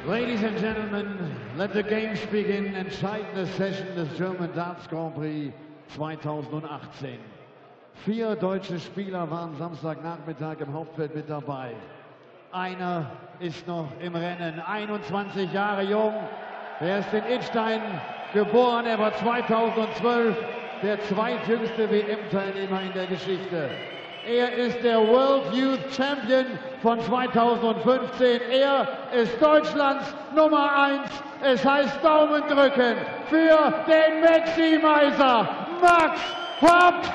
Ladies and gentlemen, let the games begin. Entscheidende Session des German Darts Grand Prix 2018. 4 deutsche Spieler waren Samstagnachmittag im Hauptfeld mit dabei. Einer ist noch im Rennen, 21 Jahre jung. Er ist in Idstein geboren, er war 2012 der zweitjüngste WM-Teilnehmer in der Geschichte. Er ist der World Youth Champion von 2015. Er ist Deutschlands Nummer 1. Es heißt Daumen drücken für den Maximizer Max Hopp.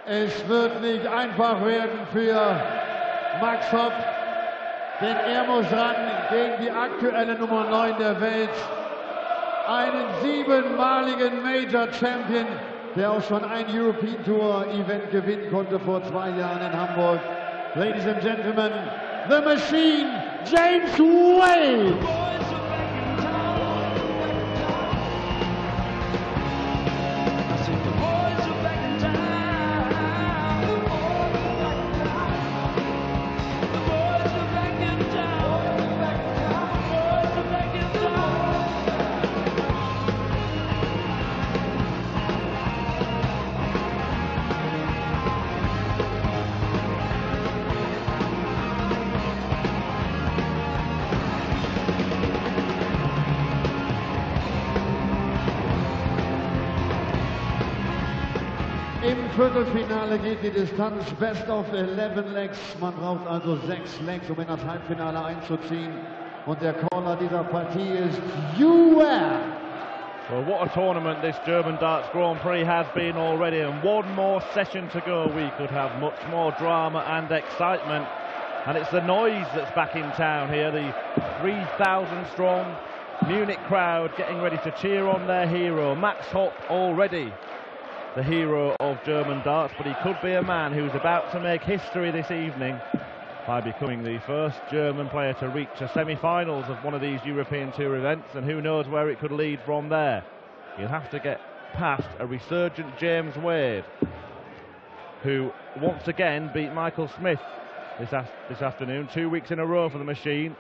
Es wird nicht einfach werden für Max Hopp, denn er muss ran gegen die aktuelle Nummer 9 der Welt, einen 7-maligen Major Champion, der auch schon ein European Tour Event gewinnen konnte vor 2 Jahren in Hamburg. Ladies and gentlemen, the machine, James Wade. Im Viertelfinale geht die Distanz Best of 11 Legs. Man braucht also 6 Legs, um in das Halbfinale einzuziehen. Und der Caller dieser Partie ist UR. Well, what a tournament this German Darts Grand Prix has been already, and one more session to go. We could have much more drama and excitement. And it's the noise that's back in town here, the 3,000 strong Munich crowd getting ready to cheer on their hero, Max Hopp, already the hero of German darts, but he could be a man who's about to make history this evening by becoming the first German player to reach a semi-finals of one of these European Tour events, and who knows where it could lead from there. He'll have to get past a resurgent James Wade, who once again beat Michael Smith this afternoon. 2 weeks in a row for the machine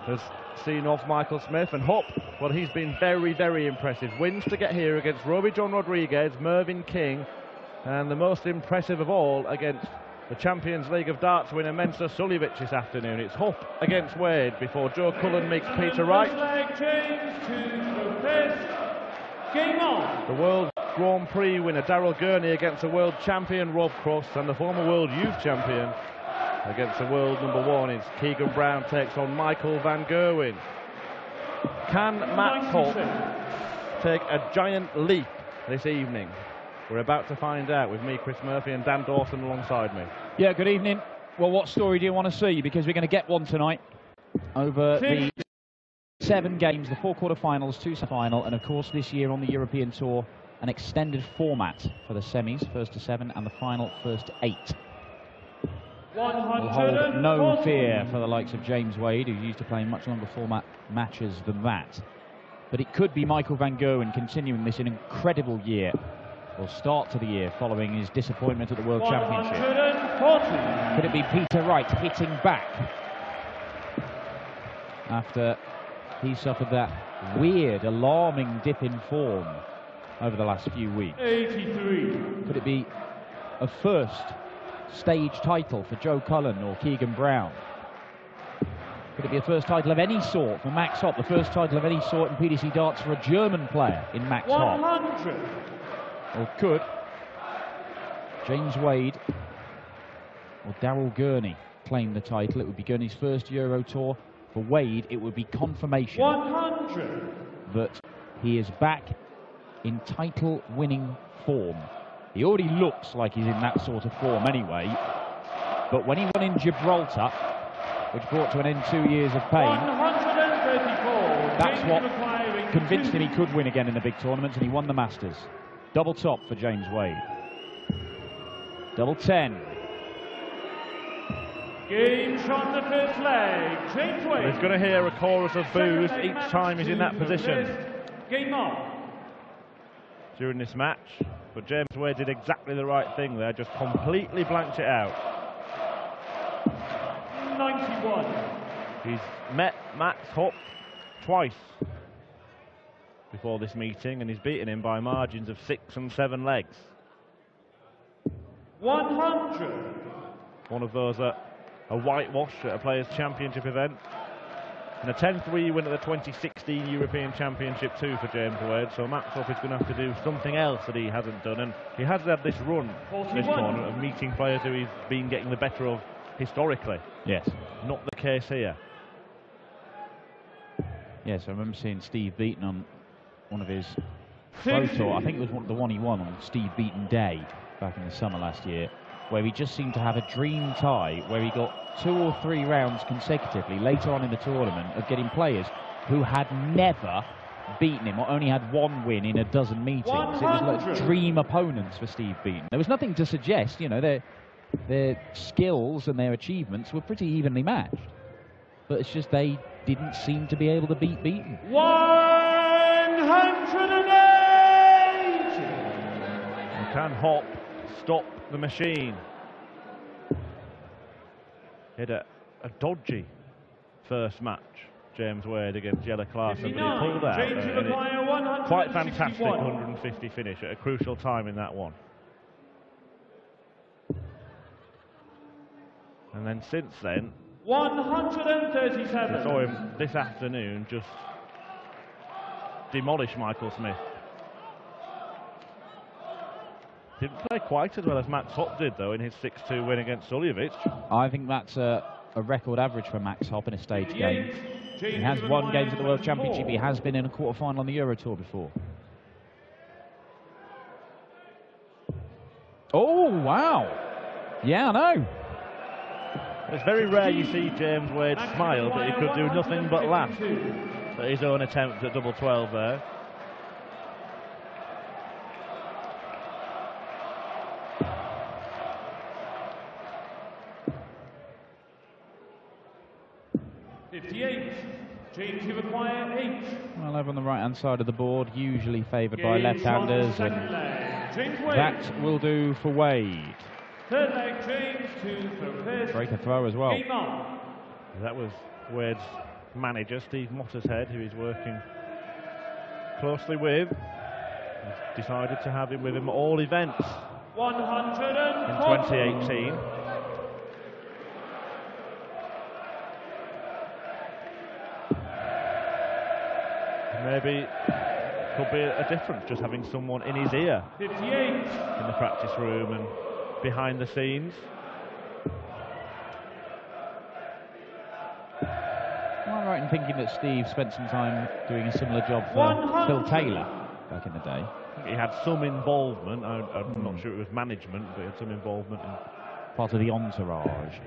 has seen off Michael Smith. And Hopp, well, he's been very, very impressive. Wins to get here against Roby John Rodriguez, Mervyn King, and the most impressive of all against the Champions League of Darts winner Mensah Suljovic this afternoon. It's Hopp against Wade before Joe Cullen meets Peter Wright. Game on. The World Grand Prix winner Daryl Gurney against the world champion Rob Cross, and the former world youth champion against the world number 1 is Keegan Brown, takes on Michael van Gerwen. Can Max Hopp take a giant leap this evening? We're about to find out with me, Chris Murphy, and Dan Dawson alongside me. Yeah, good evening. Well, what story do you want to see? Because we're going to get one tonight over the 7 games, the 4 quarterfinals, 2 semi-final, and of course this year on the European Tour, an extended format for the semis, 1st to 7, and the final 1st to 8. Will hold no fear for the likes of James Wade, who's used to playing much longer format matches than that. But it could be Michael van Gerwen continuing this incredible year, or start to the year, following his disappointment at the World Championship. Could it be Peter Wright hitting back after he suffered that weird, alarming dip in form over the last few weeks? 83. Could it be a first stage title for Joe Cullen or Keegan Brown? Could it be a first title of any sort for Max Hopp? The first title of any sort in PDC darts for a German player in Max Hopp. 100. Or could James Wade or Daryl Gurney claim the title? It would be Gurney's first Euro Tour. For Wade, it would be confirmation 100. that he is back in title-winning form. He already looks like he's in that sort of form anyway, but when he won in Gibraltar, which brought to an end 2 years of pain, 134. that's what convinced him he could win again in the big tournaments, and he won the Masters. Double top for James Wade. Double 10. Game shot the first leg. James Wade. He's going to hear a chorus of boos each time he's in that position Game on. during this match. But James Wade did exactly the right thing there, just completely blanked it out. 91. He's met Max Hopp twice before this meeting, and he's beaten him by margins of 6 and 7 legs. 100. One of those a whitewash at a Players' Championship event. And a 10-3 win at the 2016 European Championship too for James Wade, so Max Hopp is going to have to do something else that he hasn't done, and he has had this run, 41. this tournament, of meeting players who he's been getting the better of historically. Yes. Not the case here. Yes, I remember seeing Steve Beaton on one of his Pro Tour. I think it was the one he won on Steve Beaton Day back in the summer last year, where he just seemed to have a dream tie, where he got 2 or 3 rounds consecutively later on in the tournament of getting players who had never beaten him or only had 1 win in a dozen meetings. 100. It was like dream opponents for Steve Beaton. There was nothing to suggest, you know, their skills and their achievements were pretty evenly matched, but it's just they didn't seem to be able to beat Beaton. 108. Can Hopp stop the machine? He had a dodgy first match, James Wade against Jelle Klaasen, but he pulled out. Quite fantastic 150 finish at a crucial time in that one. And then since then, 137. we saw him this afternoon just demolish Michael Smith. Didn't play quite as well as Max Hopp did, though, in his 6-2 win against Suljovic. I think that's a record average for Max Hopp in a stage game. He has won games at the World Championship. He has been in a quarter-final on the Euro Tour before. Oh, wow. Yeah, I know. It's very rare you see James Wade smile, but he could do nothing but laugh at his own attempt at double 12 there. James, you require 8. Well, over on the right-hand side of the board, usually favoured by left-handers, and that will do for Wade. Third leg, James, to throw. Break a throw as well. That was Wade's manager, Steve Mottershead, who he's working closely with. He's decided to have him with him at all events in 2018. Maybe could be a difference just having someone in his ear 58 in the practice room and behind the scenes. Am I right in thinking that Steve spent some time doing a similar job for Phil Taylor back in the day? I think he had some involvement. I'm not sure it was management, but he had some involvement in part of the entourage.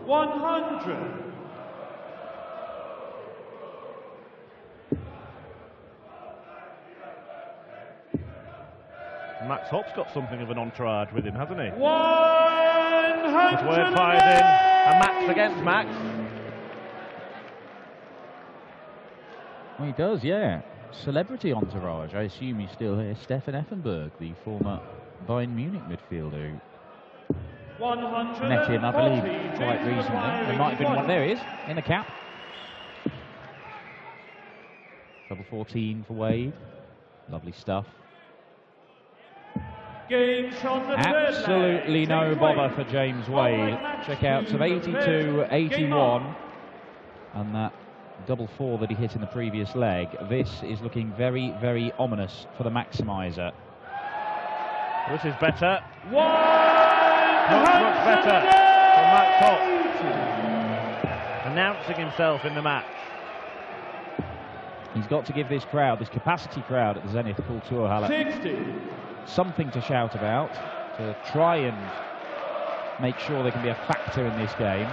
100. Max Hopp's got something of an entourage with him, hasn't he? 100. Wade fires in, and Max against Max. Well, he does, yeah. Celebrity entourage. I assume he's still here. Stefan Effenberg, the former Bayern Munich midfielder, who met him, I believe, quite recently. There might have been one. There he is, in the cap. Double 14 for Wade. Lovely stuff. Games on the Absolutely third leg. no James bother Wade. for James Following Wade. match Checkouts of to 82, Game 81, on. and that double four that he hit in the previous leg. This is looking very, very ominous for the maximizer. Which is better. Much better for Max Hopp. Announcing himself in the match. He's got to give this crowd, this capacity crowd at the Zenith Kultur Halle, 60. something to shout about, to try and make sure they can be a factor in this game.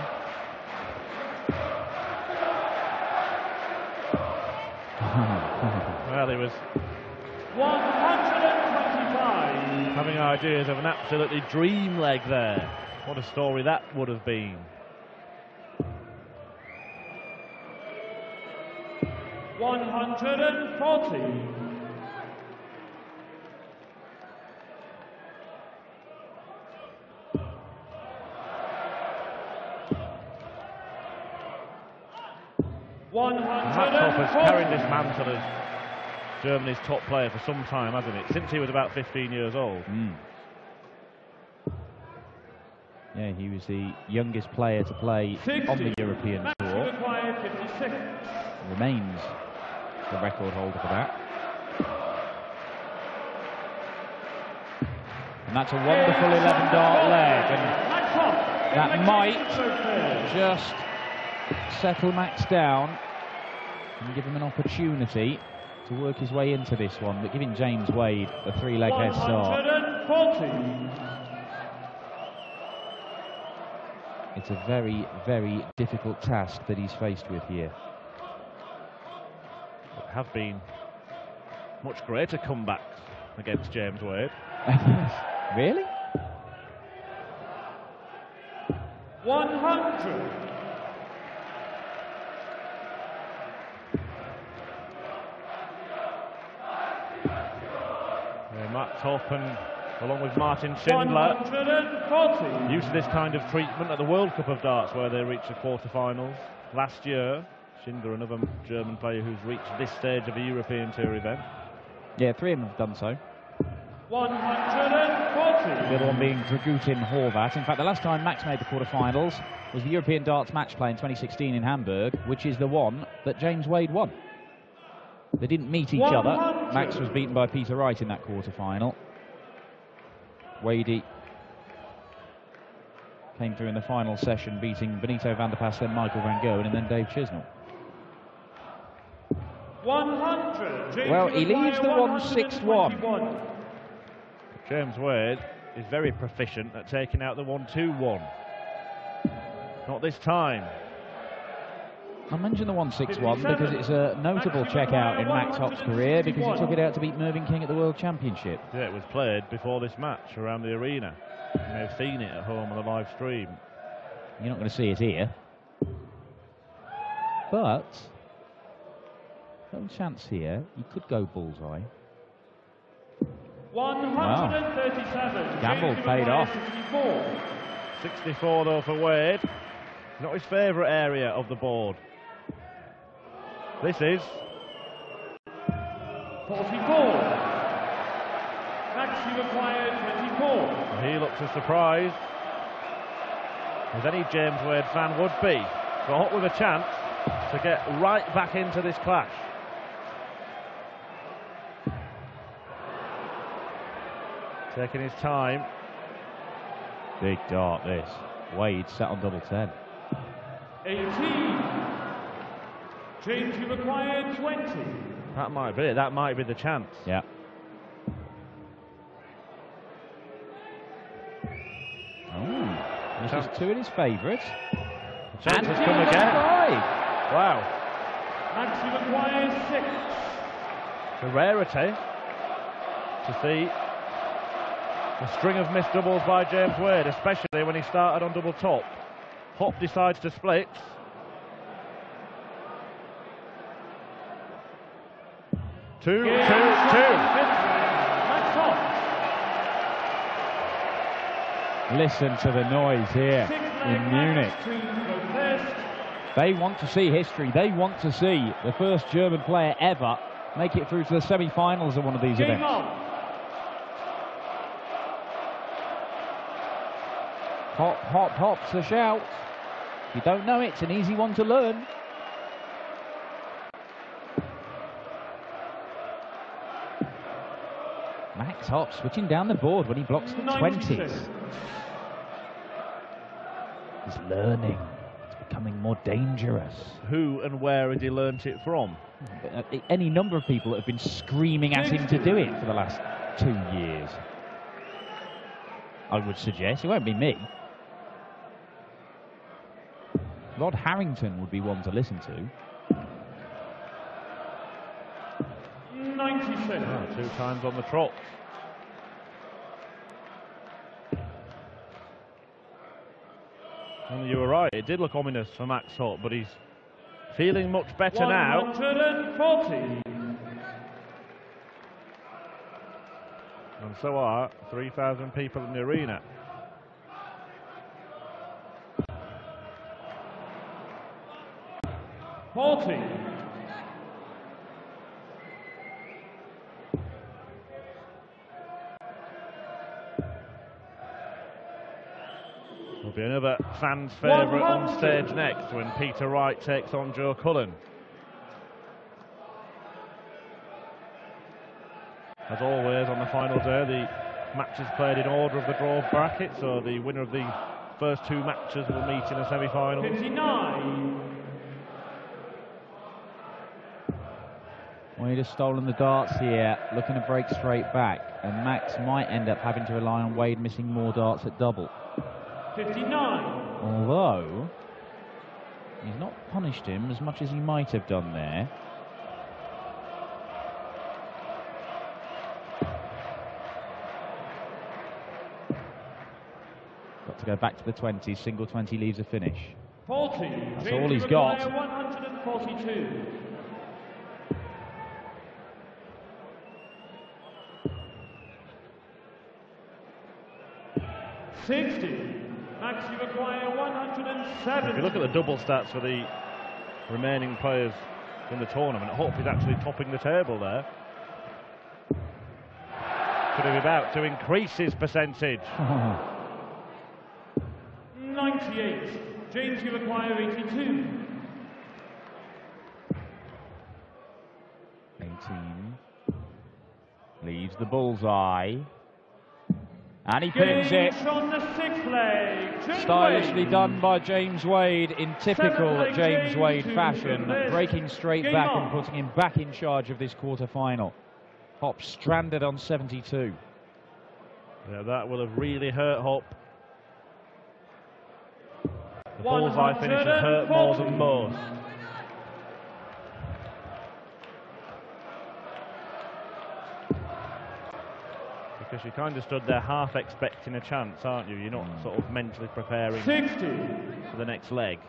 Well, he was 125. having ideas of an absolutely dream leg there. What a story that would have been. 140. Max Hopp has carried this mantle as Germany's top player for some time, hasn't it? Since he was about 15 years old. Yeah, he was the youngest player to play 60. on the European Match Tour. required 56. Remains the record holder for that. And that's a wonderful 11-dart leg, and that might just settle Max down and give him an opportunity to work his way into this one, but giving James Wade a three-leg head start. 140. It's a very, very difficult task that he's faced with here. There have been much greater comebacks against James Wade. Really? 100. Max Hopp, and along with Martin Schindler, 140. used to this kind of treatment at the World Cup of Darts, where they reached the quarterfinals last year. Schindler, another German player who's reached this stage of a European Tour event. Yeah, three of them have done so. 140. The other one being Dragutin Horvat. In fact, the last time Max made the quarterfinals was the European Darts match play in 2016 in Hamburg, which is the one that James Wade won. They didn't meet each other. Max was beaten by Peter Wright in that quarterfinal. Wadey came through in the final session, beating Benito van der Pas, then Michael van Gerwen, and then Dave Chisnell. 100. Well, he leaves the 1-6-1. James Wade is very proficient at taking out the 1-2-1. Not this time. I mention the 1-6-1 because it's a notable checkout in Max Hopp's career, because he took it out to beat Mervyn King at the World Championship. Yeah, it was played before this match around the arena. You may have seen it at home on the live stream. You're not going to see it here. But no chance here. You could go bullseye. 137. Gamble paid off. 64. 64 though for Wade. Not his favourite area of the board. This is 44. Max, you required 24. He looks as surprised as any James Wade fan would be. But Hopp with a chance to get right back into this clash. Taking his time. Big dart this. Wade sat on double 10. 18. James, you required 20. That might be it. That might be the chance. Yeah. Oh, this is two in his favourite. The chance has come again. Wow. Max, you required 6. It's a rarity to see a string of missed doubles by James Wade, especially when he started on double top. Hopp decides to split. Two. Max Hopp. Listen to the noise here in Munich. They want to see history. They want to see the first German player ever make it through to the semi-finals of one of these events. Hop, hop, hop's the shout. If you don't know it, it's an easy one to learn. Max Hopp switching down the board when he blocks the 20s. He's learning. It's becoming more dangerous. Who and where had he learnt it from? Any number of people that have been screaming at him to do it for the last 2 years. I would suggest. It won't be me. Rod Harrington would be one to listen to. 97. Oh, 2 times on the trot. And you were right, it did look ominous for Max Hopp, but he's feeling much better now. 140. And so are 3,000 people in the arena. Will be another fans' favourite on stage next when Peter Wright takes on Joe Cullen. As always on the final day, the matches played in order of the draw bracket, so the winner of the first 2 matches will meet in the semi-finals. 59. Wade has stolen the darts here, looking to break straight back, and Max might end up having to rely on Wade missing more darts at double. 59. Although, he's not punished him as much as he might have done there. Got to go back to the 20s, single 20 leaves a finish. 40. That's all he's got. 142. 60. Max, you require 107. If you look at the double stats for the remaining players in the tournament, Hopp is actually topping the table there. Could have about to increase his percentage. 98. James, you require 82. 18. Leaves the bullseye. And he pins it. On the 6th leg. Stylishly done by James Wade in typical Seventh leg, James Wade James fashion, to breaking straight Game back on. and putting him back in charge of this quarter-final. Hopp stranded on 72. Yeah, that will have really hurt Hopp. The bullseye finish has hurt more than most. Because you kind of stood there half expecting a chance, aren't you? You're not sort of mentally preparing 60. for the next leg.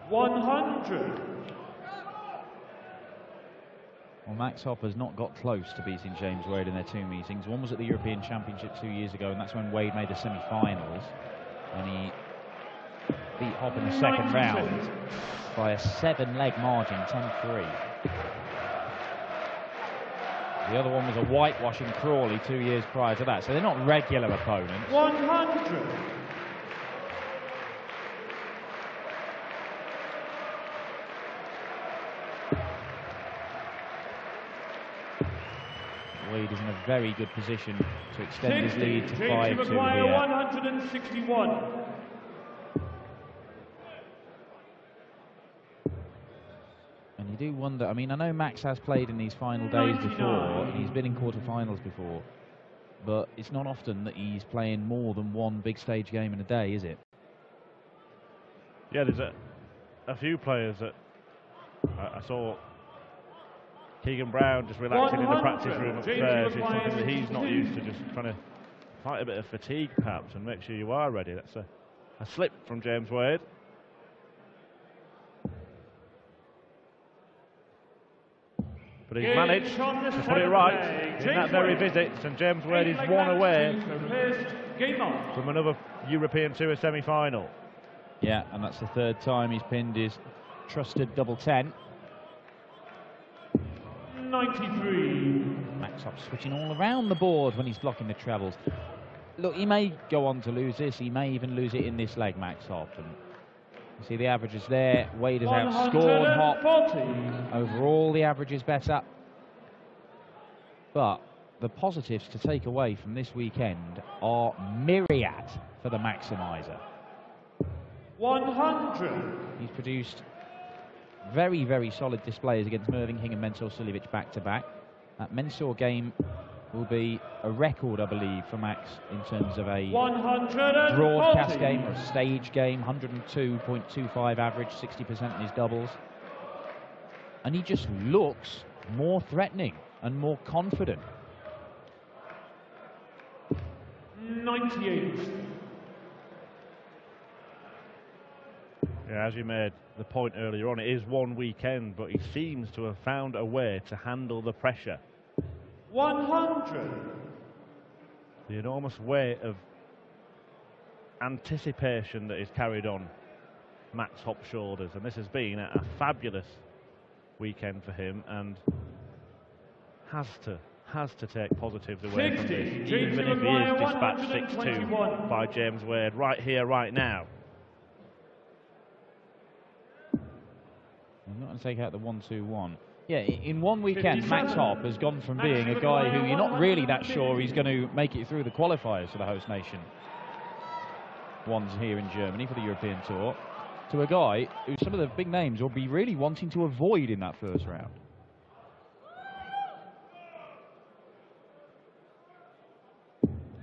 $100. Well, Max Hopp has not got close to beating James Wade in their 2 meetings. One was at the European Championship 2 years ago, and that's when Wade made the semi-finals. And he beat Hopp in the second round by a 7-leg margin, 10-3. The other one was a whitewash in Crawley 2 years prior to that, so they're not regular opponents. 100. Wade is in a very good position to extend his 60. lead to James, 5-2 you require here. 161. And you do wonder, I mean, I know Max has played in these final days 99. before, and he's been in quarterfinals before, but it's not often that he's playing more than one big stage game in a day, is it? Yeah, there's a few players that I saw. Keegan Brown just relaxing in the practice room upstairs is something that he's not used to, just trying to fight a bit of fatigue perhaps and make sure you are ready. That's a slip from James Wade. But he's managed to put it right in that very visit, and James Wade is one away from another European Tour semi-final. Yeah, and that's the 3rd time he's pinned his trusted double 10. 93. Max Hopp switching all around the board when he's blocking the trebles. Look, he may go on to lose this. He may even lose it in this leg, Max Hopp. And you see the averages there. Wade has outscored Hopp. Overall, the average is better. But the positives to take away from this weekend are myriad for the Maximizer. 100. He's produced very, very solid displays against Merving and Mensur Suljovic back-to-back. That Mensur game will be a record, I believe, for Max in terms of a broadcast game or a stage game. 102.25 average, 60% in his doubles. And he just looks more threatening and more confident. 98. Yeah, as you made the point earlier on, it is one weekend, but he seems to have found a way to handle the pressure. 100. The enormous weight of anticipation that is carried on Max Hopp's shoulders, and this has been a fabulous weekend for him, and has to take positives away from this, even if he is dispatched 6-2 by James Wade right here, right now. I'm not going to take out the 1-2-1. Yeah, in one weekend, Max Hopp has gone from being a guy who you're not really that sure he's going to make it through the qualifiers for the host nation ones here in Germany for the European Tour, to a guy who some of the big names will be really wanting to avoid in that first round.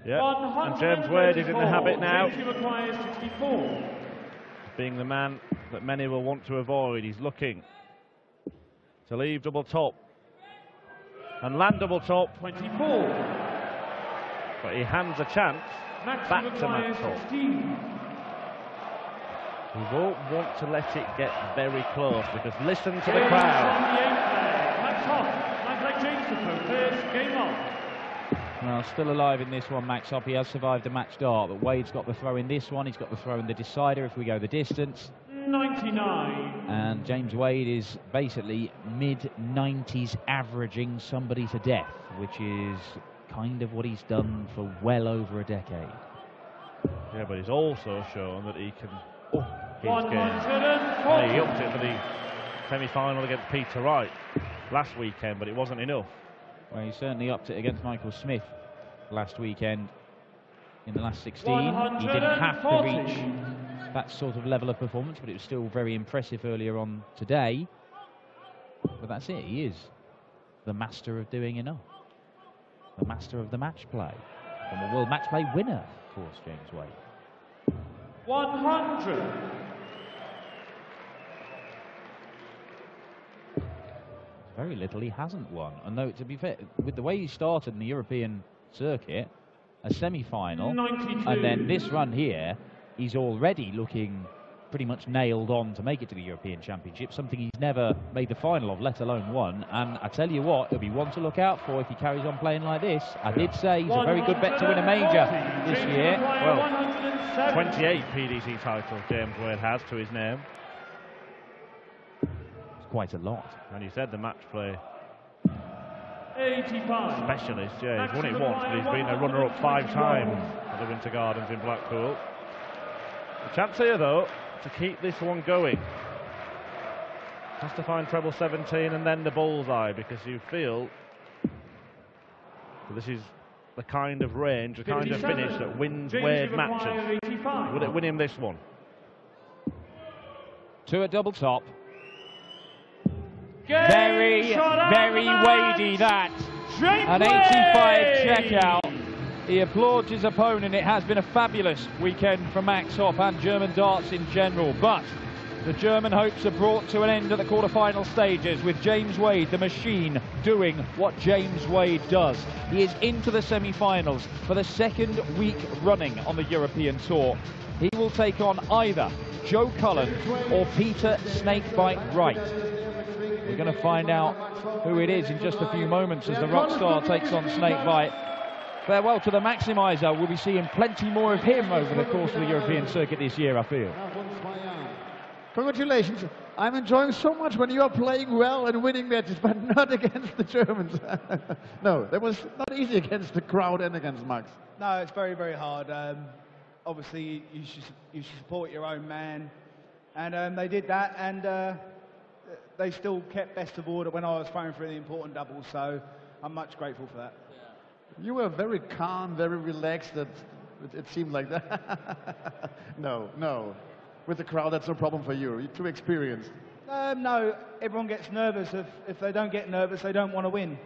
Yeah, and James Wade is in the habit now, 64. being the man that many will want to avoid. He's looking to leave double top and land double top. 24. But he hands a chance back to Max Hopp. We won't want to let it get very close, because listen to the crowd. Max Hopp, might like James to throw first, game on. Well, still alive in this one, Max Hopp. He has survived the match start, but Wade's got the throw in this one. He's got the throw in the decider if we go the distance. 99. And James Wade is basically mid-90s averaging somebody to death, which is kind of what he's done for well over a decade. Yeah, but he's also shown that he can his 140. game. He upped it for the semi-final against Peter Wright last weekend, but it wasn't enough. Well, he certainly upped it against Michael Smith last weekend in the last 16. He didn't have to reach that sort of level of performance, but it was still very impressive earlier on today. But that's it, he is the master of doing enough. The master of the match play. And the world match play winner, of course, James Wade. 100. Very little he hasn't won. And though, to be fair, with the way he started in the European circuit, a semi-final, and then this run here, he's already looking pretty much nailed on to make it to the European Championship, something he's never made the final of, let alone won. And I tell you what, it'll be one to look out for if he carries on playing like this. I did say he's a very good bet to win a major this year. Well, 28 PDC titles James Wade has to his name. It's quite a lot. And you said the match play 85. specialist, yeah, he's won it once, but he's been a runner-up 5 times at the Winter Gardens in Blackpool. The chance here, though, to keep this one going. Has to find treble 17 and then the bullseye, because you feel that this is the kind of range, the kind of finish that wins Wade matches. Would it win him this one? 2 at double top. Very, very Wadey, that. An 85 checkout. He applauds his opponent. It has been a fabulous weekend for Max Hopp and German darts in general, but the German hopes are brought to an end at the quarter-final stages, with James Wade, the machine, doing what James Wade does. He is into the semi-finals for the 2nd week running on the European Tour. He will take on either Joe Cullen or Peter Snakebite Wright. We're going to find out who it is in just a few moments as the Rockstar takes on Snakebite. Farewell to the Maximizer. We'll be seeing plenty more of him over the course of the European circuit this year, I feel. Congratulations. I'm enjoying so much when you are playing well and winning matches, but not against the Germans. No, that was not easy against the crowd and against Max. No, it's very, very hard. Obviously, you should support your own man. And they did that, and they still kept best of order when I was throwing for the important doubles, so I'm much grateful for that. You were very calm, very relaxed. It seemed like that. No. With the crowd, that's no problem for you. You're too experienced. No, everyone gets nervous. If they don't get nervous, they don't want to win.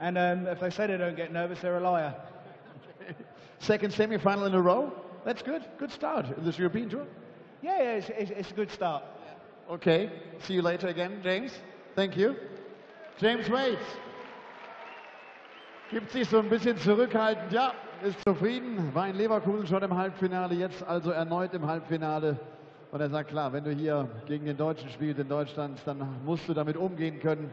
And if they say they don't get nervous, they're a liar. Second semi-final in a row? That's good. Good start in this European Tour. Yeah, it's a good start. Okay, see you later again, James. Thank you. James Wade gibt sich so ein bisschen zurückhaltend. Ja, ist zufrieden. War in Leverkusen schon im Halbfinale, jetzt also erneut im Halbfinale. Und er sagt, klar, wenn du hier gegen den Deutschen spielst in Deutschland, dann musst du damit umgehen können.